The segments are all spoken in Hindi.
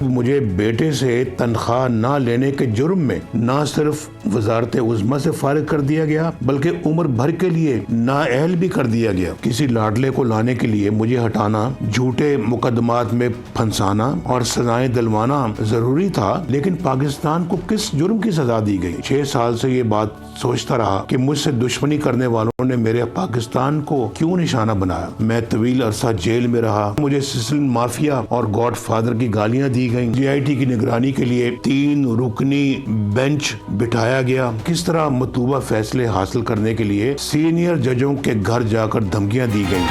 मुझे बेटे से तनख्वाह ना लेने के जुर्म में न सिर्फ वजारत उज़्मा से फारिग कर दिया गया बल्कि उम्र भर के लिए नाअहल भी कर दिया गया। किसी लाडले को लाने के लिए मुझे हटाना, झूठे मुकदमात में फंसाना और सजाएं दिलवाना जरूरी था, लेकिन पाकिस्तान को किस जुर्म की सजा दी गई? 6 साल से ये बात सोचता रहा कि मुझसे दुश्मनी करने वालों ने मेरे पाकिस्तान को क्यों निशाना बनाया। मैं तवील अरसा जेल में रहा, मुझे सिसिलियन माफिया और गॉड फादर की गालियां दी गईं। GIT की निगरानी के लिए 3 रुकनी बेंच बिठाया गया। किस तरह मतलूबा फैसले हासिल करने के लिए सीनियर जजों के घर जाकर धमकियां दी गईं।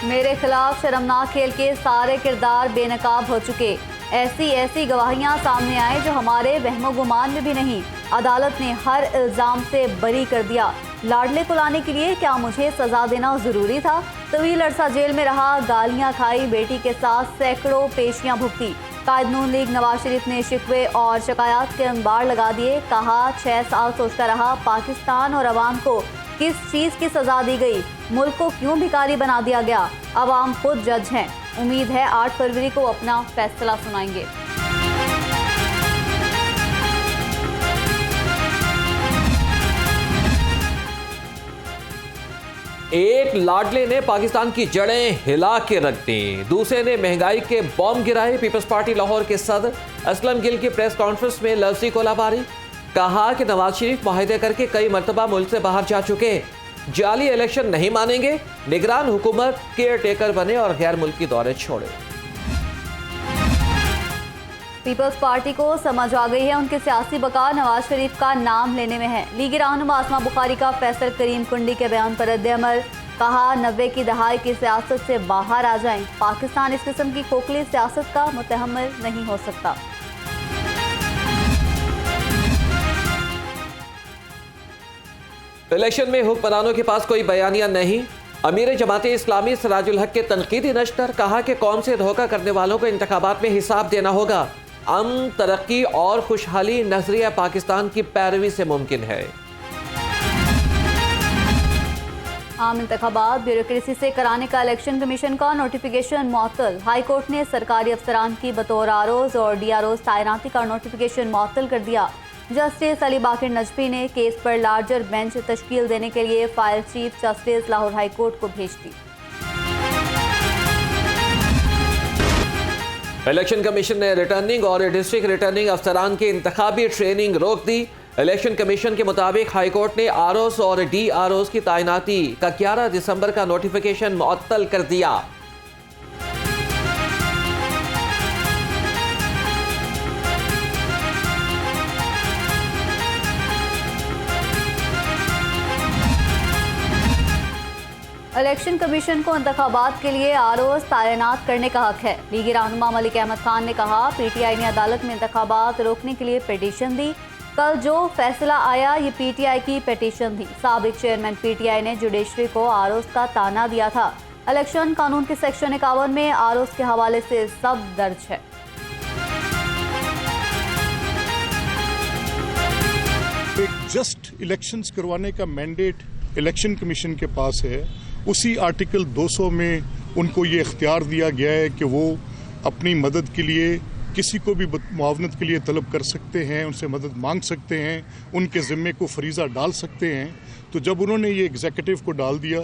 मेरे खिलाफ शर्मनाक खेल के सारे किरदार बेनकाब हो चुके। ऐसी गवाहियां सामने आए जो हमारे वहमो गुमान में भी नहीं। अदालत ने हर इल्जाम से बरी कर दिया। लाडले को लाने के लिए क्या मुझे सजा देना जरूरी था? तवील अरसा जेल में रहा, गालियां खाई, बेटी के साथ सैकड़ों पेशियां भुगती। कायद नून लीग नवाज शरीफ ने शिकवे और शिकायत के अंबार लगा दिए। कहा 6 साल सोचता रहा, पाकिस्तान और अवाम को किस चीज़ की सजा दी गई, मुल्क को क्यों भिखारी बना दिया गया। अवाम खुद जज हैं। उम्मीद है 8 फरवरी को अपना फैसला सुनाएंगे। एक लाडले ने पाकिस्तान की जड़ें हिला के रख दी, दूसरे ने महंगाई के बॉम्ब गिराए। पीपल्स पार्टी लाहौर के सदर असलम गिल की प्रेस कॉन्फ्रेंस में लफ्जी गोलाबारी। कहा कि नवाज शरीफ मुआहदे करके कई मरतबा मुल्क से बाहर जा चुके, जाली इलेक्शन नहीं मानेंगे। निगरान हुकूमत केयर टेकर बने और गैर मुल्की दौरे छोड़े। पीपल्स पार्टी को समझ आ गई है उनकी सियासी बका नवाज शरीफ का नाम लेने में है। लीगी रहनुमा आसमा बुखारी का फैसल करीम कुंडी के बयान पर रद्द-ए-अमल। कहा 90 की दहाई की सियासत से बाहर आ जाएं। पाकिस्तान इस किस्म की खोखली सियासत का मुतहम्मिल नहीं हो सकता। इलेक्शन में हुक्मरानों के पास कोई बयानिया नहीं। अमीर जमाते इस्लामी सिराजुल हक के तनकीदी नश्तर। कहा कि कौम से धोखा करने वालों को इंतखाबात में हिसाब देना होगा। अमन, तरक्की और खुशहाली नजरिया पाकिस्तान की पैरवी से मुमकिन है। आम इंतखाबात ब्यूरोक्रेसी से कराने का इलेक्शन कमीशन का नोटिफिकेशन मुअत्तल। हाई कोर्ट ने सरकारी अफसरान की बतौर आरओज और DROज तैनाती का नोटिफिकेशन मुअत्तल कर दिया। जस्टिस अली बाकिर नजफी ने केस पर लार्जर बेंच तश्कील देने के लिए file chief justice Lahore high court को भेज दी। इलेक्शन कमीशन ने रिटर्निंग और डिस्ट्रिक्ट रिटर्निंग अफसरान की इंतखाबी ट्रेनिंग रोक दी। इलेक्शन कमीशन के मुताबिक हाईकोर्ट ने ROs और DROs की तैनाती का 11 दिसंबर का नोटिफिकेशन मुअत्तल कर दिया। इलेक्शन कमीशन को इंतखाबात के लिए ROs तैनात करने का हक है। लीगी रहनुमा मलिक अहमद खान ने कहा PTI ने अदालत में इंतखाबात रोकने के लिए पिटीशन दी। कल जो फैसला आया ये PTI की पिटीशन थी। साबिक चेयरमैन PTI ने जुडिशरी को ROs का ताना दिया था। इलेक्शन कानून के सेक्शन 51 में ROs के हवाले से सब दर्ज है। एक जस्ट इलेक्शंस करवाने का मैंडेट इलेक्शन कमीशन के पास है। उसी आर्टिकल 200 में उनको ये इख्तियार दिया गया है कि वो अपनी मदद के लिए किसी को भी मुआवनत के लिए तलब कर सकते हैं, उनसे मदद मांग सकते हैं, उनके ज़िम्मे को फरीज़ा डाल सकते हैं। तो जब उन्होंने ये एग्जीक्यूटिव को डाल दिया,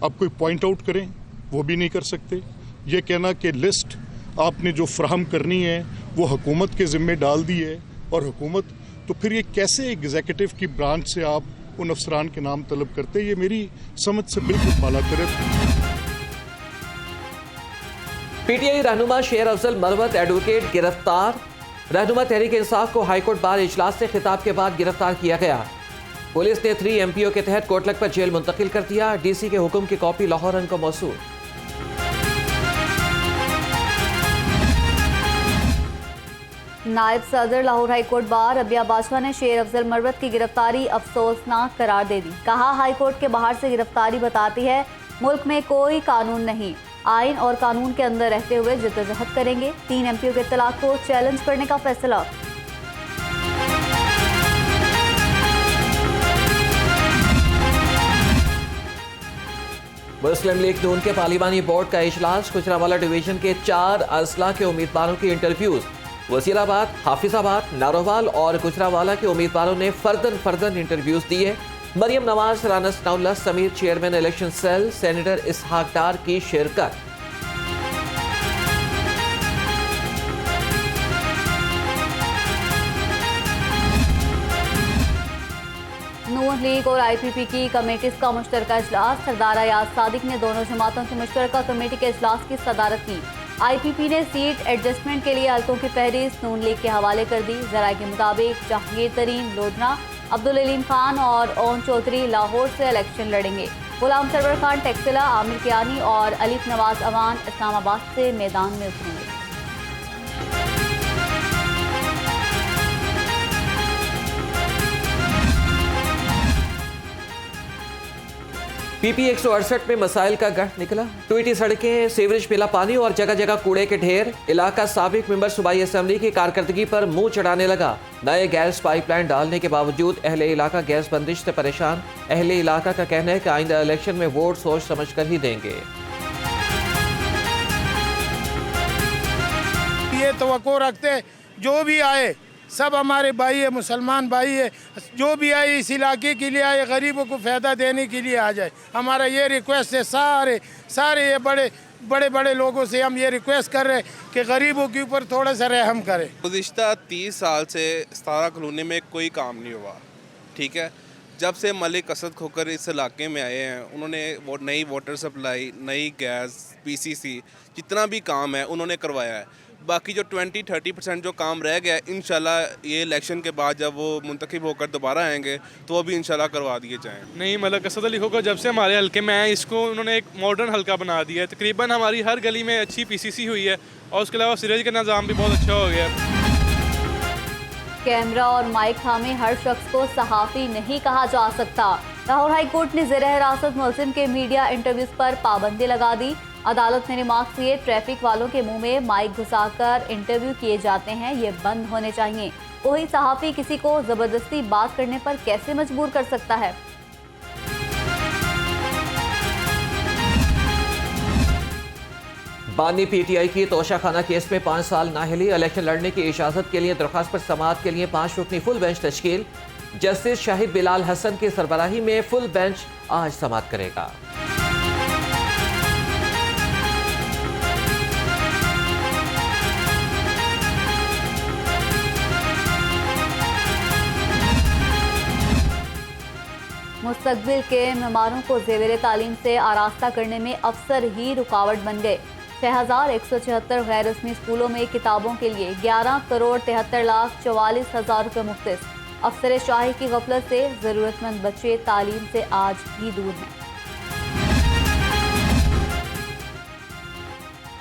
अब कोई पॉइंट आउट करें वो भी नहीं कर सकते। ये कहना कि लिस्ट आपने जो फ्राहम करनी है वो हुकूमत के ज़िम्मे डाल दी है और हुकूमत, तो फिर ये कैसे एग्जीक्यूटिव की ब्रांच से आप उन अफसरान के नाम तलब करते, ये मेरी समझ से बिल्कुल बालातर है। PTI रहनुमा शेर अफजल मरवत एडवोकेट गिरफ्तार। रहनुमा तहरीक इंसाफ को हाईकोर्ट बार इजलास से खिताब के बाद गिरफ्तार किया गया। पुलिस ने 3 MPO के तहत कोटलक पर जेल मुंतकिल कर दिया। DC के हुक्म की कॉपी लाहौरन को मौसूल। नायब सदर Lahore high court bar Rabia बादशाह ने शेर अफजल मरवत की गिरफ्तारी अफसोसनाक करार दे दी। कहा हाई कोर्ट के बाहर से गिरफ्तारी बताती है मुल्क में कोई कानून नहीं, आइन और कानून के अंदर रहते हुए जद्दोजहद करेंगे। 3 MPO के इत्तलाक को चैलेंज करने का फैसला। मुस्लिम लीग नून के पार्लिमानी बोर्ड का इजलास। गुजरांवाला डिवीजन के 4 अजला के उम्मीदवारों की इंटरव्यूज वसीलाबाद, हाफिजाबाद, नारोवाल और गुजरावाला के उम्मीदवारों ने फर्दन इंटरव्यूज दिए। मरियम नवाज, राना सनाउल्लाह समेत चेयरमैन इलेक्शन सेल सेनेटर इसहाक डार की शिरकत। नून लीग और IPP की कमेटीज का मुश्तरका इजलास। सरदार अयाज सादिक ने दोनों जमातों की मुश्तरका कमेटी के इजलास की सदारत की। IPP ने सीट एडजस्टमेंट के लिए हल्कों की फहरिस्त नून लीग के हवाले कर दी। जराये के मुताबिक जहांगीर तरीन लोधना, अब्दुल अलीम खान और ओन चौधरी लाहौर से इलेक्शन लड़ेंगे। गुलाम सरवर खान टेक्सिला, आमिर कियानी और अलीफ नवाज अवान इस्लामाबाद से मैदान में उतरेंगे। PP 168 में मसाइल का गढ़ निकला। टूटी सड़कें, सीवरेज मिला पानी और जगह जगह कूड़े के ढेर। इलाका साबिक मेंबर सूबाई असेंबली की कारकर्दगी पर मुंह चढ़ाने लगा। नए गैस पाइपलाइन डालने के बावजूद अहले इलाका गैस बंदिश से परेशान। अहले इलाका का कहना है कि आइंदा इलेक्शन में वोट सोच समझ कर ही देंगे। ये तवक्को रखते जो भी आए सब हमारे भाई है, मुसलमान भाई है, जो भी आए इस इलाके के लिए आए, गरीबों को फ़ायदा देने के लिए आ जाए। हमारा ये रिक्वेस्ट है सारे ये बड़े लोगों से हम ये रिक्वेस्ट कर रहे हैं कि गरीबों के ऊपर थोड़ा सा रहम करें। गुज़िश्ता 30 साल से 17 कॉलोनी में कोई काम नहीं हुआ, ठीक है। जब से मलिक असद खोकर इस इलाके में आए हैं, उन्होंने वो नई वाटर सप्लाई, नई गैस, PCC जितना भी काम है उन्होंने करवाया है। बाकी जो 20-30% जो काम रह गया है, इंशाल्लाह ये इलेक्शन के बाद जब वो मुंतखब होकर दोबारा आएंगे तो वो भी इंशाल्लाह करवा दिए जाएँ। नहीं, मलिक असद अली खोकर जब से हमारे हल्के में आए, इसको उन्होंने एक मॉडर्न हल्का बना दिया है। तकरीबन हमारी हर गली में अच्छी PCC हुई है और उसके अलावा सीवरेज का निज़ाम भी बहुत अच्छा हो गया है। कैमरा और माइक थामे हर शख्स को सहाफ़ी नहीं कहा जा सकता। लाहौर हाई कोर्ट ने ज़ेर हिरासत मुलजिम के मीडिया इंटरव्यूज पर पाबंदी लगा दी। अदालत ने रिमार्क्स दिए, ट्रैफिक वालों के मुंह में माइक घुसाकर इंटरव्यू किए जाते हैं, ये बंद होने चाहिए। कोई सहाफ़ी किसी को ज़बरदस्ती बात करने पर कैसे मजबूर कर सकता है? बानी PTI की तोशाखाना केस में 5 साल नाअहली। इलेक्शन लड़ने की इजाजत के लिए दरख्वास्त पर समाअत के लिए 5 रुकनी फुल बेंच तश्कील। जस्टिस शाहिद बिलाल हसन की सरबराही में फुल बेंच आज समाअत करेगा। मुस्तकबिल के मेहमानों को ज़ेवर तालीम से आरास्ता करने में अफसर ही रुकावट बन गए। 6176 गैर रस्मी स्कूलों में किताबों के लिए 11,73,44,000 रुपये मुख्तस। अफसर शाही की गफलत से ज़रूरतमंद बच्चे तालीम से आज भी दूर हैं।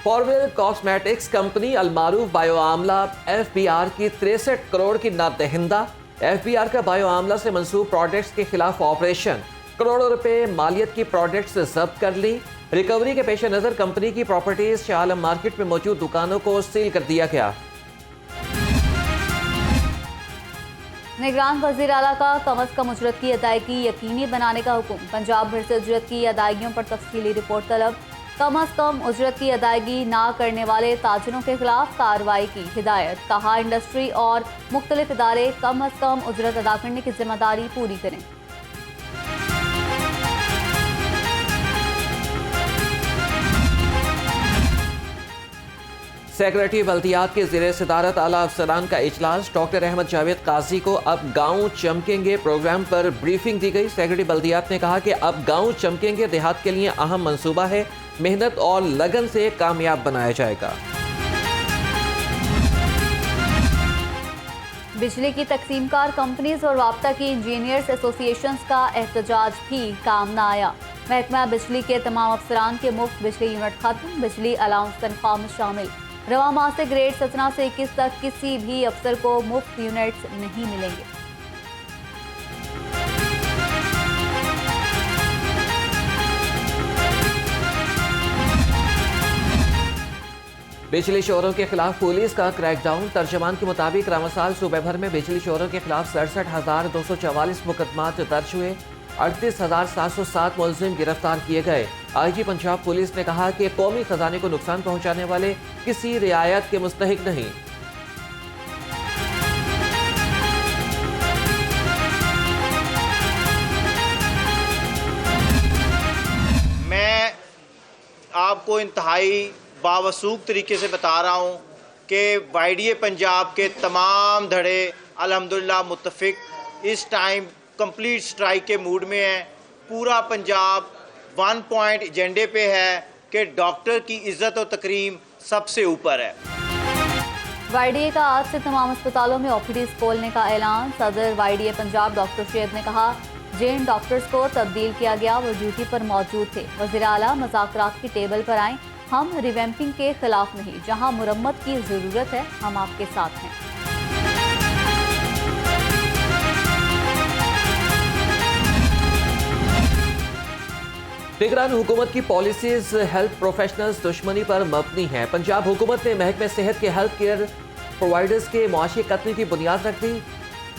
फॉरवेल कॉस्मेटिक्स कंपनी अलमारूफ बायो आमला FBR की 63 करोड़ की नादहिंदा। FBR का बायो आमला से मंसूब प्रोडक्ट्स के खिलाफ ऑपरेशन। करोड़ों रुपए मालियत की प्रोडक्ट्स जब्त कर ली। रिकवरी के पेश नज़र कंपनी की प्रॉपर्टीज शाह आलम मार्केट में मौजूद दुकानों को सील कर दिया गया। निगरान वज़ीर आला का कम अज़ कम उजरत की अदायगी यकीनी बनाने का हुक्म। पंजाब भर से उजरत की अदायगियों पर तफसीली रिपोर्ट तलब। कम अज़ कम उजरत की अदायगी ना करने वाले ताजरों के खिलाफ कार्रवाई की हिदायत। कहा, इंडस्ट्री और मुख्तलिफ इदारे कम अज़ कम उजरत अदा करने की जिम्मेदारी पूरी करें। सेक्रेटरी बल्दियात के ज़ेरे सदारत आला अफसरान का इजलास। डॉक्टर अहमद जावेद काजी को अब गाँव चमकेंगे प्रोग्राम पर ब्रीफिंग दी गई। सेक्रेटरी बल्दियात ने कहा कि अब गाँव चमकेंगे देहात के लिए अहम मंसूबा है, मेहनत और लगन से कामयाब बनाया जाएगा। बिजली की तकसीमकार कंपनीज और वाप्ता की इंजीनियर्स एसोसिएशंस का एहतजाज भी काम न आया। महकमा बिजली के तमाम अफसरान के मुफ्त बिजली यूनिट खत्म, बिजली अलाउंस तनख्वाह में शामिल। रवा माह से ग्रेड 17 से 21 तक किसी भी अफसर को मुफ्त यूनिट्स नहीं मिलेंगे। बिजली चोरों के खिलाफ पुलिस का क्रैकडाउन। तर्जमान के मुताबिक रामसाल सूबे भर में बिजली चोरों के खिलाफ 67,244 मुकदमात दर्ज हुए। 38,707 मुलजिम गिरफ्तार किए गए। IG पंजाब पुलिस ने कहा कि कौमी खजाने को नुकसान पहुंचाने वाले किसी रियायत के मुस्तहिक नहीं। आपको इंतहाई बावसूख तरीके से बता रहा हूँ कि YDA पंजाब के तमाम धड़े अल्हम्दुलिल्लाह मुत्तफिक इस टाइम कंप्लीट स्ट्राइक के मूड में है। पूरा पंजाब 1 पॉइंट एजेंडे पे है कि डॉक्टर की इज्जत और तकरीम सबसे ऊपर है। YDA का आज से तमाम अस्पतालों में OPDs खोलने का ऐलान। सदर YDA पंजाब डॉक्टर शुएब ने कहा, जिन डॉक्टर्स को तब्दील किया गया वो ड्यूटी पर मौजूद थे। वज़ीर आला मुज़ाकरात की टेबल पर आएँ। हम रिवैम्पिंग के खिलाफ नहीं, जहां मुरम्मत की ज़रूरत है हम आपके साथ हैं। निगरान हुकूमत की पॉलिसीज हेल्थ प्रोफेशनल्स दुश्मनी पर मबनी है। पंजाब हुकूमत ने महकमे सेहत के हेल्थ केयर प्रोवाइडर्स के मुआशी कत्ल की बुनियाद रख दी।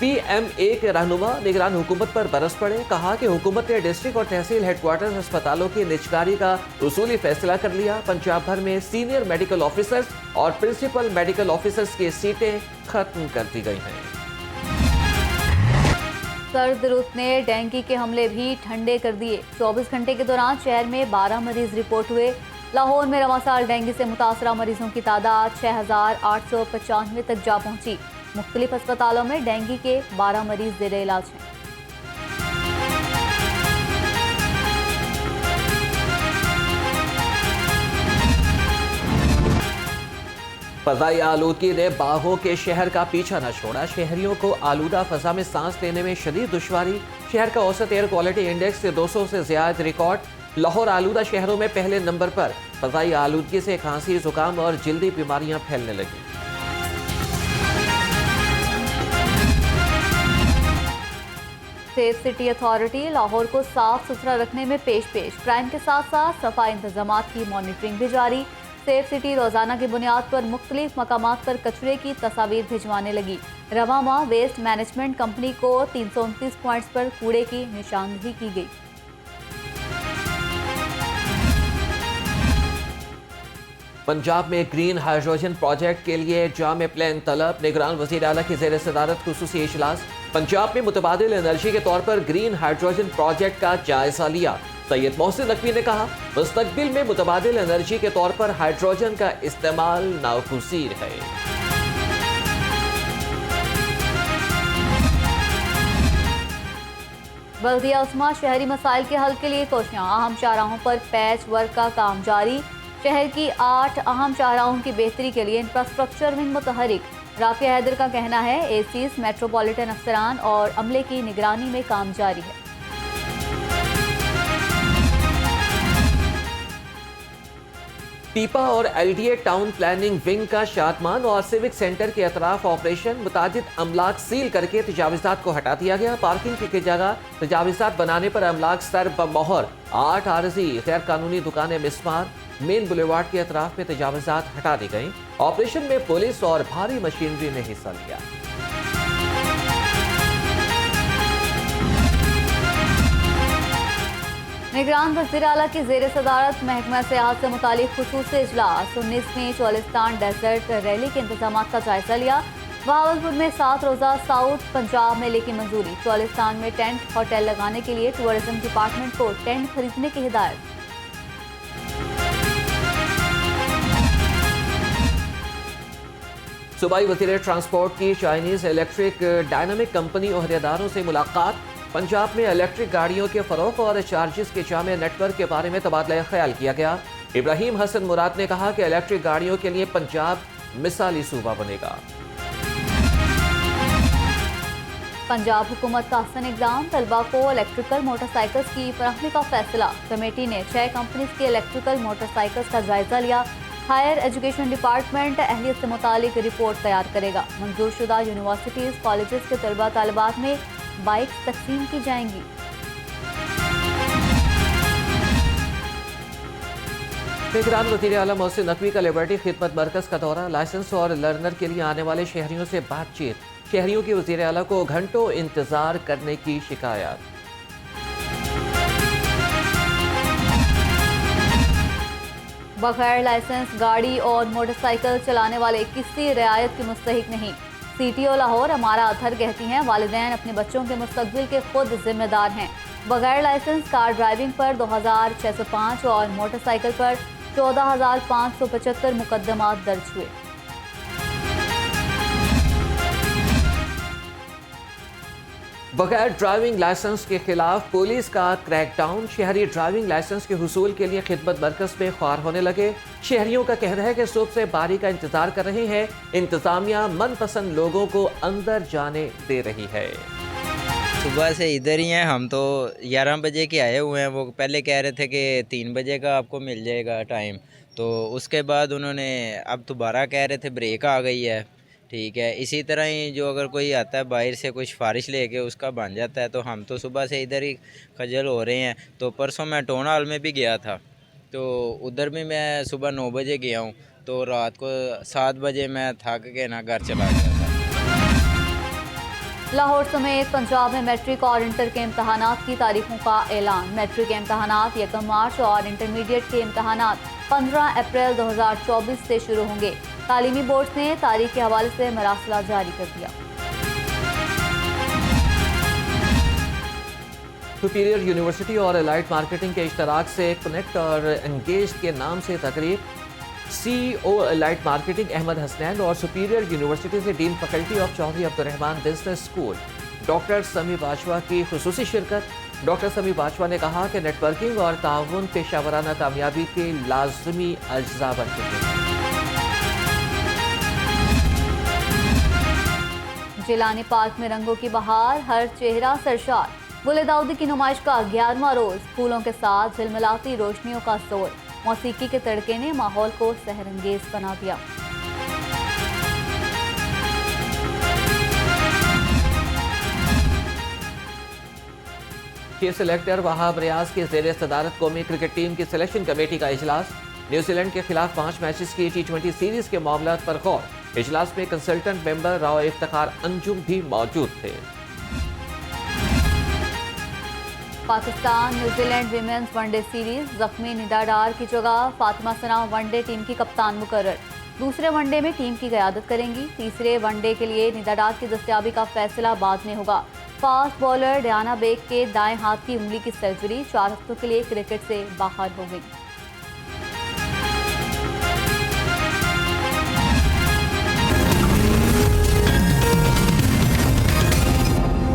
PMA के रहनुमा निगरान हुकूमत पर बरस पड़े। कहा कि हुकूमत ने डिस्ट्रिक्ट और तहसील हेडक्वार्टर अस्पतालों की निजकारी का उसूली फैसला कर लिया। पंजाब भर में सीनियर मेडिकल ऑफिसर्स और प्रिंसिपल मेडिकल ऑफिसर्स की सीटें खत्म कर दी गई हैं। सर्द रुत ने डेंगू के हमले भी ठंडे कर दिए। 24 घंटे के दौरान शहर में 12 मरीज रिपोर्ट हुए। लाहौर में रवां साल डेंगू से मुतासरा मरीजों की तादाद 6895 तक जा पहुंची। मुख्तलिफ अस्पतालों में डेंगू के 12 मरीज ज़ेरे इलाज हैं। फ़ज़ाई आलूदगी ने बागों के शहर का पीछा न छोड़ा। शहरियों को आलूदा फ़ज़ा में सांस लेने में शदीद दुश्वारी। शहर का औसत एयर क्वालिटी इंडेक्स 200 से ज़्यादा रिकॉर्ड। लाहौर आलूदा शहरों में पहले नंबर पर। फ़ज़ाई आलूदगी से खांसी, जुकाम और जल्दी बीमारियां फैलने लगी। सेफ सिटी अथॉरिटी लाहौर को साफ सुथरा रखने में पेश क्राइम के साथ साथ सफाई इंतजामात की मॉनिटरिंग भी जारी। सेफ सिटी रोजाना की बुनियाद पर मुख्तलिफ मकामात पर कचरे की तस्वीर भिजवाने लगी। रवां माह वेस्ट मैनेजमेंट कंपनी को 329 पॉइंट्स पर कूड़े की निशानदही की गई। पंजाब में ग्रीन हाइड्रोजन प्रोजेक्ट के लिए जामे प्लान तलब। निगरान वज़ीर आला की ज़ेर सदारत खुसूसी इजलास। पंजाब में मुतबादिल एनर्जी के तौर पर ग्रीन हाइड्रोजन प्रोजेक्ट का जायजा लिया। सैयद मोहसिन नकवी ने कहा, मुस्तकबिल में मुतबादिल एनर्जी के तौर पर हाइड्रोजन का इस्तेमाल नागुज़ीर है। बल्दिया उस्मा शहरी मसाइल के हल के लिए कोशियां। अहम शाहराहों पर पैच वर्क का काम जारी। शहर की 8 अहम शाहराहों की बेहतरी के लिए इंफ्रास्ट्रक्चर विंग मुतहरिक। राफिया हैदर का कहना है एसीज, मेट्रोपॉलिटन अफसरान और अमले की निगरानी में काम जारी है। टीपा और LDA टाउन प्लानिंग विंग का शादमान और सिविक सेंटर के अतराफ ऑपरेशन। मुतादिद अमलाक सील करके तजावीज़ात को हटा दिया गया। पार्किंग की जगह तजावीज़ात बनाने पर अमलाक सर बमोहर। 8 आरजी गैर कानूनी दुकानें मिसमार। मेन बुलेवार्ड के अतराफ में तजावीज़ात हटा दी गई। ऑपरेशन में पुलिस और भारी मशीनरी ने हिस्सा लिया। निगरान वज़ीर आला की ज़ेर सदारत महकमा सियाहत से मुतालिक खुसूसी इजलास। 19वीं चौलिस्तान डेजर्ट रैली के इंतजाम का जायजा लिया। बहावलपुर में 7 रोज़ा साउथ पंजाब मेले की मंजूरी। चौलिस्तान में टेंट होटल लगाने के लिए टूरिज्म डिपार्टमेंट को टेंट खरीदने की हिदायत। सूबाई वज़ीर ट्रांसपोर्ट की चाइनीज़ इलेक्ट्रिक डायनामिक कंपनी ओहदेदारों से मुलाकात। पंजाब में इलेक्ट्रिक गाड़ियों के फ़रोग़ और चार्जिस के जामे नेटवर्क के बारे में तबादला ख्याल किया गया। इब्राहिम हसन मुराद ने कहा कि इलेक्ट्रिक गाड़ियों के लिए पंजाब मिसाली सूबा बनेगा। पंजाब हुकूमत का हसन इक़दाम। तलबा को इलेक्ट्रिकल मोटरसाइकिल्स की फराहमी का फैसला। कमेटी ने 6 कंपनीज के इलेक्ट्रिकल मोटरसाइकिल्स का जायजा लिया। हायर एजुकेशन डिपार्टमेंट अहलियत से मुतालिक रिपोर्ट तैयार करेगा। मंजूर शुदा यूनिवर्सिटीज़ कॉलेजेस के तलबा तालिबात में बाइक्स तकसीम की जाएंगी। निगरान वज़ीर आला मोहसिन नकवी का लिबर्टी खिदमत मरकज़ का दौरा। लाइसेंस और लर्नर के लिए आने वाले शहरियों से बातचीत। शहरियों की वज़ीर आला को घंटों इंतजार करने की शिकायत। बगैर लाइसेंस गाड़ी और मोटरसाइकिल चलाने वाले किसी रियायत के मुस्तहिक नहीं। CTO लाहौर हमारा अतहर कहती हैं, वालिदैन अपने बच्चों के मुस्तकबिल के खुद जिम्मेदार हैं। बगैर लाइसेंस कार ड्राइविंग पर 2605 और मोटरसाइकिल पर 14,575 मुकदमात दर्ज हुए। बगैर ड्राइविंग लाइसेंस के खिलाफ पुलिस का क्रैकडाउन। शहरी ड्राइविंग लाइसेंस के हुसूल के लिए खिदमत मरकज में ख्वार होने लगे। शहरियों का कहना है कि सुबह से बारी का इंतजार कर रहे हैं। इंतजामिया मनपसंद लोगों को अंदर जाने दे रही है। सुबह से इधर ही हैं हम, तो 11 बजे के आए हुए हैं। वो पहले कह रहे थे कि 3 बजे का आपको मिल जाएगा टाइम, तो उसके बाद उन्होंने अब दोबारा कह रहे थे ब्रेक आ गई है। ठीक है, इसी तरह ही जो अगर कोई आता है बाहर से कुछ सिफारिश लेके उसका बन जाता है। तो हम तो सुबह से इधर ही खजल हो रहे हैं। तो परसों मैं टाउन हॉल में भी गया था, तो उधर भी मैं सुबह 9 बजे गया हूँ, तो रात को 7 बजे मैं थक के ना घर चला गया था। लाहौर समेत पंजाब में मैट्रिक और इंटर के इम्तहानात की तारीखों का ऐलान। मैट्रिक के इम्तहानात 1 मार्च और इंटरमीडिएट के इम्तहानात 15 अप्रैल 2024 से शुरू होंगे। तालीमी बोर्ड ने तारीख के हवाले से मरासला जारी कर दिया। सुपीरियर यूनिवर्सिटी और एलाइट मार्केटिंग के इश्तराक से कनेक्ट और एंगेज के नाम से तकरीब। CEO Elite Marketing Ahmad Hasnain और सुपीरियर यूनिवर्सिटी से dean faculty of Chaudhry Abdurrahman Business School doctor Sami Bajwa की खुसूसी शिरकत। डॉक्टर समी बाजवा ने कहा कि नेटवर्किंग और ताउन पेशावराना कामयाबी के लाजमी अज्जा बन चुके हैं। जिलानी पार्क में रंगों की बहार, हर चेहरा सरशार। गुल दाऊदी की नुमाइश का 11वां रोज, फूलों के साथ झिलमिलाती रोशनियों का शोर। मौसीकी के तड़के ने माहौल को सहरंगेज बना दिया। चीफ सेलेक्टर वहाब रियाज के ज़ेर सदारत कौमी क्रिकेट टीम की सिलेक्शन कमेटी का इजलास। न्यूजीलैंड के खिलाफ 5 मैचेस की T20 सीरीज के मामलात पर गौर। इजलास में कंसल्टेंट मेंबर राव इफ्तिखार अंजुम भी मौजूद थे। Pakistan New Zealand women's one day series, जख्मी निदा डार की जगह फातिमा सना वनडे टीम की कप्तान मुकर्रर। दूसरे वनडे में टीम की क़यादत करेंगी। तीसरे वनडे के लिए निदा डार की दस्तयाबी का फैसला बाद में होगा। फास्ट बॉलर डियाना बेग के दाएं हाथ की उंगली की सर्जरी, 4 हफ्तों के लिए क्रिकेट से बाहर हो गई।